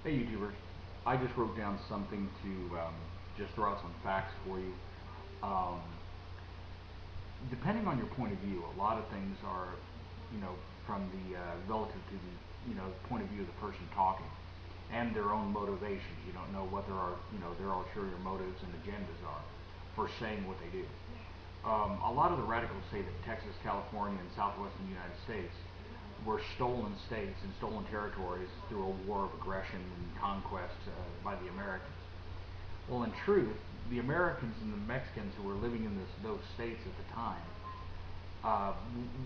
Hey YouTubers, I just wrote down something to just throw out some facts for you. Um, Depending on your point of view, a lot of things are, from the relative to the, point of view of the person talking and their own motivations. You don't know what their ulterior motives and agendas are for saying what they do. A lot of the radicals say that Texas, California, and southwestern United States were stolen states and stolen territories through a war of aggression and conquest by the Americans. Well, in truth, the Americans and the Mexicans who were living in those states at the time uh,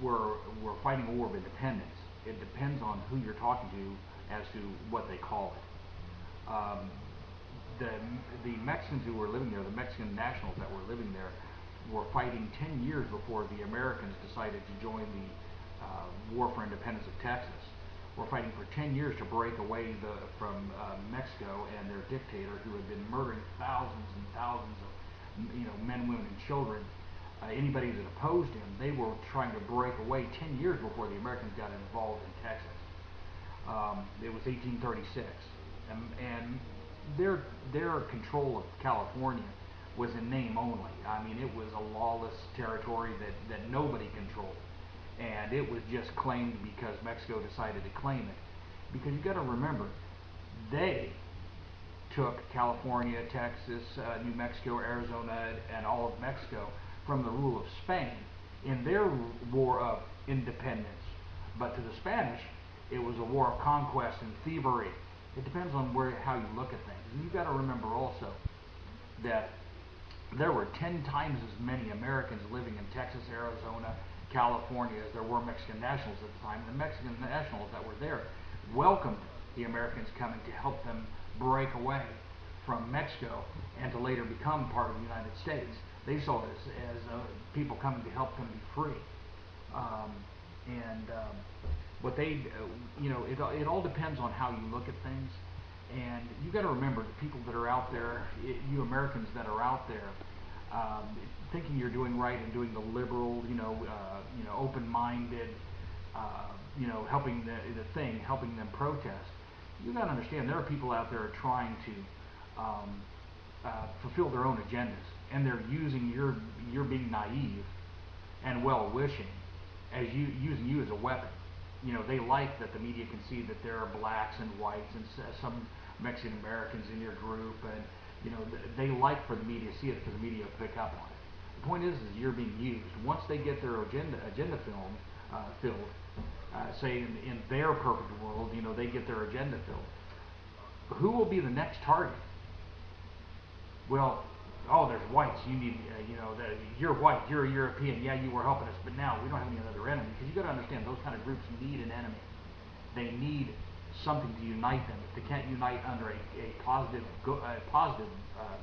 were fighting a war of independence. It depends on who you're talking to as to what they call it. Um, the the Mexicans who were living there, the Mexican nationals that were living there, were fighting 10 years before the Americans decided to join the War for Independence of Texas. Were fighting for 10 years to break away from Mexico and their dictator, who had been murdering thousands and thousands of men, women, and children. Anybody that opposed him, they were trying to break away 10 years before the Americans got involved in Texas. It was 1836, and their control of California was in name only. I mean, it was a lawless territory that nobody controlled, and it was just claimed because Mexico decided to claim it. Because you got to remember, they took California, Texas, New Mexico, Arizona, and all of Mexico from the rule of Spain in their war of independence. But to the Spanish, it was a war of conquest and thievery. It depends on how you look at things. And you've got to remember also that there were 10 times as many Americans living in Texas, Arizona, California as there were Mexican nationals at the time. The Mexican nationals that were there welcomed the Americans coming to help them break away from Mexico and to later become part of the United States. They saw it as people coming to help them be free. Um, and what they, it all depends on how you look at things. And you got to remember the people that are out there, you Americans that are out there, um, thinking you're doing right and doing the liberal, open-minded, helping helping them protest. You got to understand there are people out there trying to fulfill their own agendas, and they're using your being naive and well-wishing as using you as a weapon. They like that the media can see that there are blacks and whites and some Mexican Americans in your group, and they like for the media to see it because the media will pick up on it. The point is you're being used. Once they get their agenda filled, say in their perfect world, they get their agenda filled. Who will be the next target? Well, oh, there's whites. You need, you're white, you're a European. Yeah, you were helping us, but now we don't have any other enemy. Because you got to understand, those kind of groups need an enemy. They need something to unite them. If they can't unite under a positive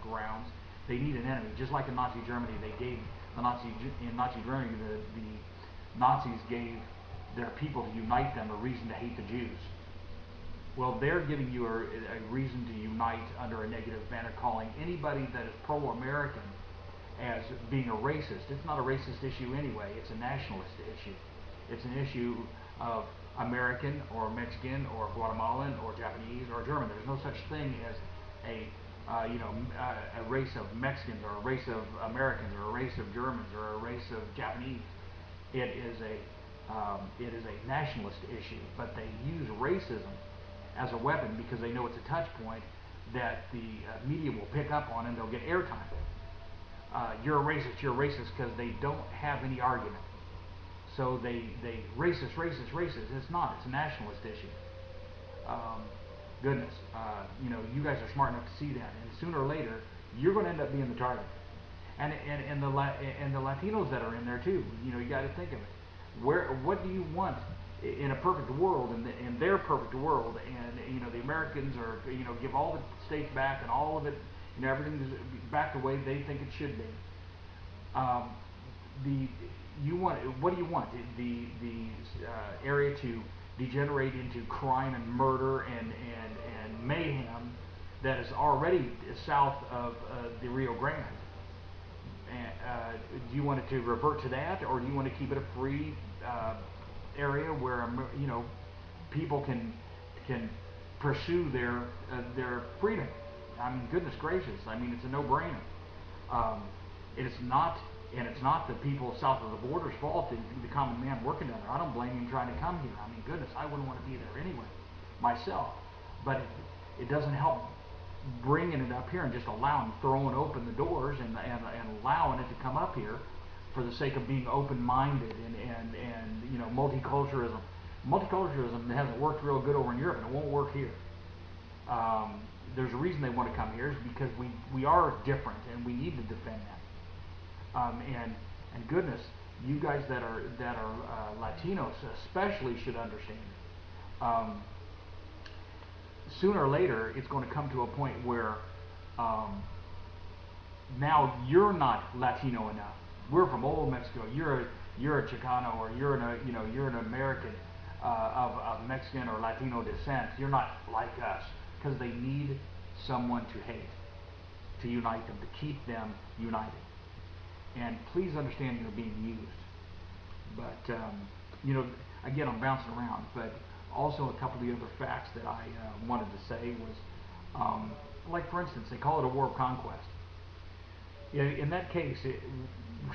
grounds, they need an enemy. Just like in Nazi Germany, they gave in Nazi Germany, the Nazis gave their people to unite them a reason to hate the Jews. Well, they're giving you a reason to unite under a negative banner, calling anybody that is pro-American as being a racist. It's not a racist issue anyway. It's a nationalist issue. It's an issue of American or Mexican or Guatemalan or Japanese or German. There's no such thing as a race of Mexicans or a race of Americans or a race of Germans or a race of Japanese. It is a nationalist issue, but they use racism as a weapon because they know it's a touch point that the media will pick up on and they'll get airtime. You're a racist because they don't have any argument. So they racist. It's not. It's a nationalist issue. Um, Goodness, you guys are smart enough to see that, and sooner or later, you're going to end up being the target. And the Latinos that are in there too. You got to think of it. What do you want in a perfect world, in their perfect world, and the Americans are give all the states back and all of it, everything is back the way they think it should be. Um, the you want What do you want the area to degenerate into crime and murder and mayhem that is already south of the Rio Grande? Do you want it to revert to that, or do you want to keep it a free area where people can pursue their freedom. I mean, goodness gracious! I mean, it's a no-brainer. Um, it's not, and it's not the people south of the border's fault. The common man working down there. I don't blame him trying to come here. I mean, goodness, I wouldn't want to be there anyway, myself. But it doesn't help bringing it up here and just allowing, throwing open the doors and allowing it to come up here for the sake of being open-minded and you know, multiculturalism. Multiculturalism hasn't worked real good over in Europe, and it won't work here. There's a reason they want to come here, is because we are different and we need to defend that. And goodness, you guys that are Latinos especially should understand it. Sooner or later, it's going to come to a point where now you're not Latino enough. We're from old Mexico. You're a Chicano, or you're an American of Mexican or Latino descent. You're not like us, because they need someone to hate, to unite them, to keep them united. And please understand you're being used. But you know, again, I'm bouncing around. But also a couple of the other facts that I wanted to say was, like for instance, they call it a war of conquest. In that case,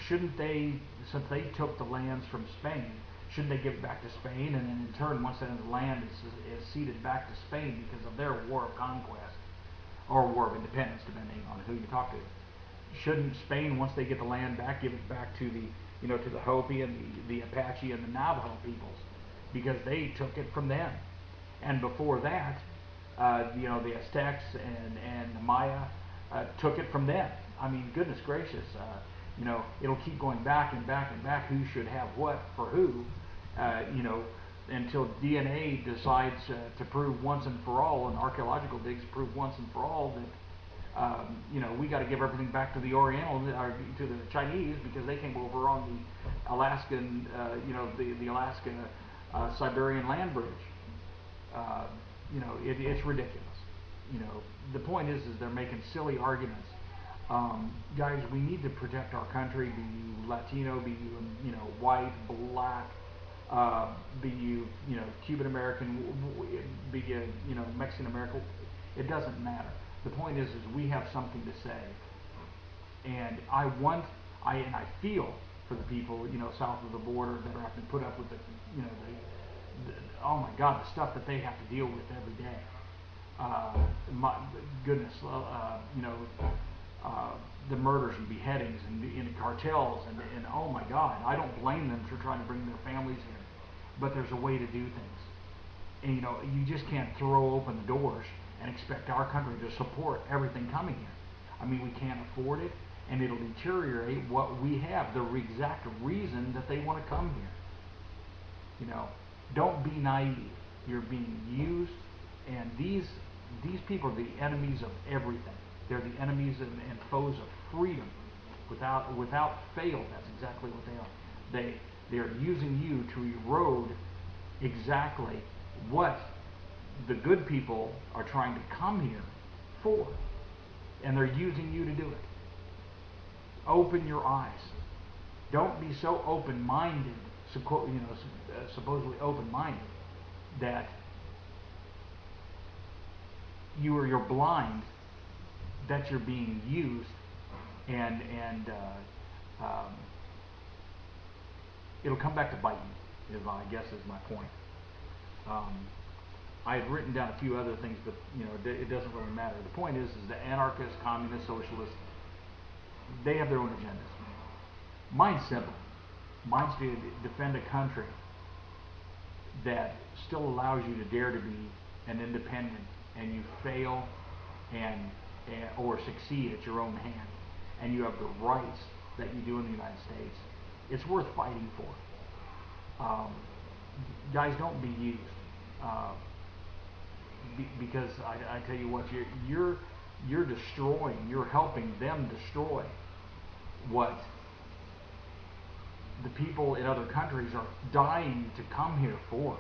shouldn't they, since they took the lands from Spain, shouldn't they give it back to Spain, and then in turn, once that land is ceded back to Spain because of their war of conquest, or war of independence, depending on who you talk to, shouldn't Spain, once they get the land back, give it back to to the Hopi and the Apache and the Navajo peoples, because they took it from them, and before that, the Aztecs and the Maya took it from them. I mean, goodness gracious, it'll keep going back and back and back. Who should have what for who? Until DNA decides to prove once and for all, and archaeological digs prove once and for all that we got to give everything back to the Oriental, or to the Chinese, because they came over on the Alaskan, the Alaska Siberian land bridge. It's ridiculous. The point is they're making silly arguments. Guys, we need to protect our country. Be you Latino, be you white, black, be you Cuban American, be you Mexican American. It doesn't matter. The point is we have something to say, and I feel for the people south of the border that are having to put up with the oh my God, the stuff that they have to deal with every day. My goodness, the murders and beheadings and the cartels and oh my God, I don't blame them for trying to bring their families here, but there's a way to do things, and you just can't throw open the doors and expect our country to support everything coming here. I mean, we can't afford it, and it'll deteriorate what we have, the exact reason that they want to come here. Don't be naive. You're being used, and these people are the enemies of everything. They're the enemies and foes of freedom. Without fail, that's exactly what they are. They're using you to erode exactly what the good people are trying to come here for, and they're using you to do it. Open your eyes. Don't be so open-minded, supposedly open-minded, that you're blind, that you're being used, and it'll come back to bite you, I guess is my point. I had written down a few other things, but it doesn't really matter. The point is the anarchists, communists, socialists, they have their own agendas. Mine's simple. Mine's to defend a country that still allows you to dare to be an independent, and you fail or succeed at your own hand, and you have the rights that you do in the United States. It's worth fighting for. Guys, don't be used. Because I tell you what, you're destroying, you're helping them destroy what the people in other countries are dying to come here for.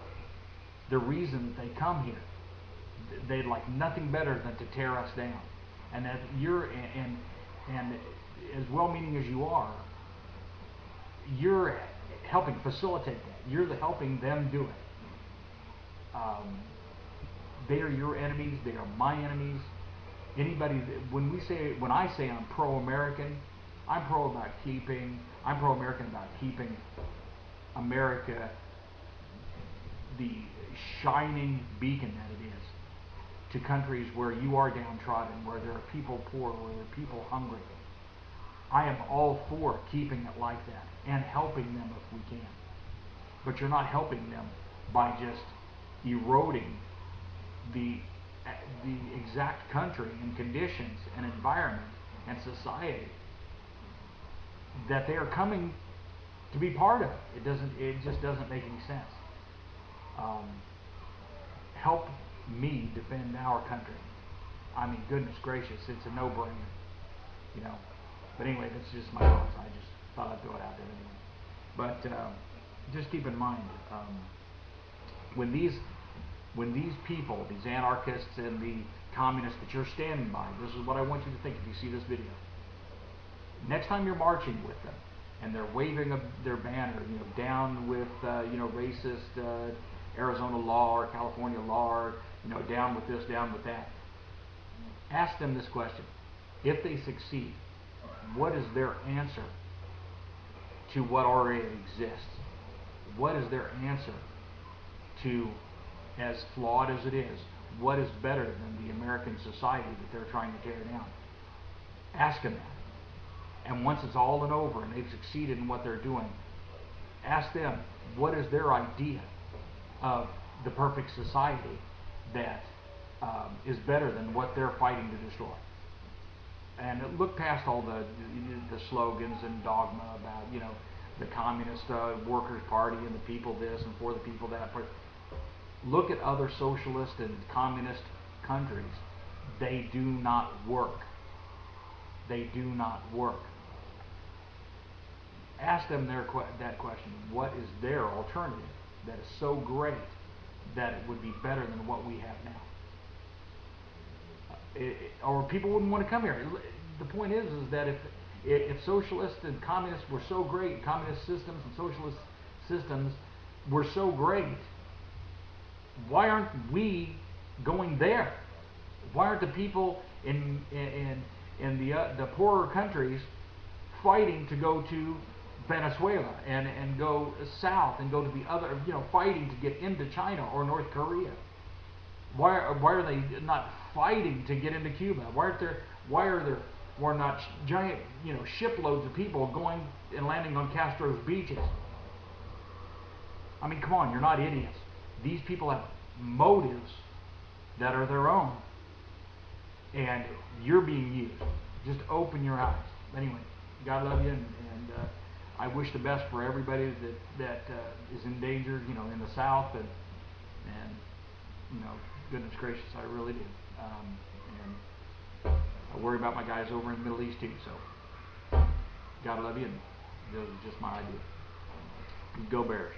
The reason that they come here, they'd like nothing better than to tear us down. And that and as well-meaning as you are, you're helping facilitate that. You're helping them do it. They are your enemies. They are my enemies. Anybody when I say I'm pro-American, I'm pro-American about keeping America the shining beacon that it is to countries where you are downtrodden, where there are people poor, where there are people hungry. I am all for keeping it like that and helping them if we can. But you're not helping them by just eroding the the exact country and conditions and environment and society that they are coming to be part of. It just doesn't make any sense. Um, Help me defend our country. I mean, goodness gracious, it's a no-brainer, you know. But anyway, that's just my thoughts. I just thought I'd throw it out there anyway. But just keep in mind, when these people, these anarchists and the communists that you're standing by, this is what I want you to think if you see this video. Next time you're marching with them and they're waving their banner, you know, down with racist Arizona law or California law, or down with this, down with that. Ask them this question: if they succeed, what is their answer to what already exists? What is their answer to, as flawed as it is, what is better than the American society that they're trying to tear down? Ask them that. And once it's all and over and they've succeeded in what they're doing, ask them what is their idea of the perfect society that is better than what they're fighting to destroy. And look past all the slogans and dogma about the Communist Workers' Party and the people this and for the people that. But look at other socialist and communist countries. They do not work. They do not work. Ask them that question. What is their alternative that is so great that it would be better than what we have now? Or people wouldn't want to come here. The point is that if socialists and communists were so great, communist systems and socialist systems were so great, why aren't we going there? Why aren't the people in the poorer countries fighting to go to Venezuela and go south and go to the other, fighting to get into China or North Korea? Why are they not fighting to get into Cuba? Why are there not giant shiploads of people going and landing on Castro's beaches? I mean, come on, you're not idiots. These people have motives that are their own, and you're being used. Just open your eyes. Anyway, God love you, and I wish the best for everybody that is in danger, in the South, and goodness gracious, I really do. And I worry about my guys over in the Middle East too. So God love you, and those are just my idea. Go Bears.